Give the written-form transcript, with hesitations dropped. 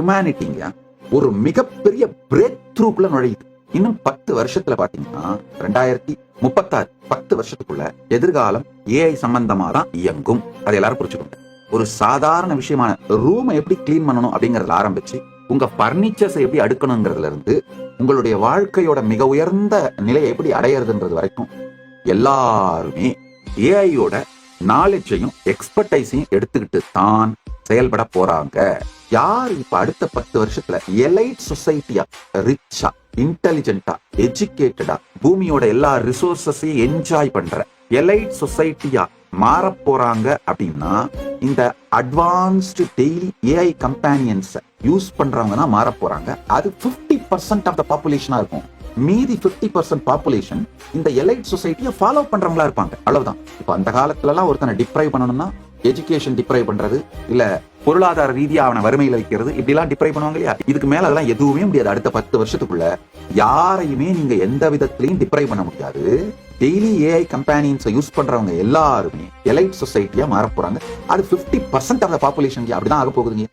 ஹியூமனிட்டிங்க ஒரு மிகப்பெரிய பிரேக் த்ரூக்குள்ள நுழையுது. இன்னும் 10 வருஷத்துல பாத்தீங்கன்னா 2036 10 வருஷத்துக்குள்ள எதிர்காலம் ஏஐ சம்பந்தமா தான் இயங்கும். அதை எல்லாரும் புரிச்சுக்கோங்க. ஒரு சாதாரண விஷயமான ரூமை எப்படி கிளீன் பண்ணணும் அப்படிங்கறதுல ஆரம்பிச்சு உங்க பர்னிச்சர்ஸை எப்படி அடுக்கணுங்கிறதுல இருந்து உங்களுடைய வாழ்க்கையோட மிக உயர்ந்த நிலையை எப்படி அடையிறதுன்றது வரைக்கும் எல்லாருமே ஏஐயோட நாலேஜையும் எக்ஸ்பர்டைஸையும் எடுத்துக்கிட்டு தான் செயல்பட போறாங்க. யார் இப்ப அடுத்த 10 வருஷத்துல எலைட் சொசைட்டியா, ரிச்சா, இன்டெலிஜென்டா, எஜுகேட்டடா, பூமியோட எல்லா ரிசோர்சஸையும் என்ஜாய் பண்ற எலைட் சொசைட்டியா மாற போறாங்க அப்படின்னா இந்த advanced daily AI companions use பண்றவங்க தான் மாற போறாங்க. அது 50% ஆஃப் த பாப்புலேஷனா இருக்கும். மீதி 50% பாப்புலேஷன் இந்த எலைட் சொசைட்டியை ஃபாலோ பண்றவங்களா இருப்பாங்க. அவ்வளவுதான். இப்ப அந்த காலத்துல எல்லாம் ஒருத்தனை டிப்ரைவ் பண்ணணும்னா எஜுகேஷன் டிப்ரைவ் பண்றது, இல்ல பொருளாதார ரீதியா அவனை வறுமையில வைக்கிறது, இப்படி எல்லாம் டிப்ரைவ் பண்ணுவாங்க இல்லையா? இதுக்கு மேல அதெல்லாம் எதுவுமே முடியாது. அடுத்த 10 வருஷத்துக்குள்ள யாரையுமே நீங்க எந்த விதத்திலையும் டிப்ரைவ் பண்ண முடியாது. டெய்லி ஏஐ கம்பேனியன்ஸை யூஸ் பண்றவங்க எல்லாருமே எலைட் சொசைட்டியா மாற போறாங்க. அது 50% ஆஃப் த பாப்புலேஷன் அப்படிதான் ஆக போகுதுங்க.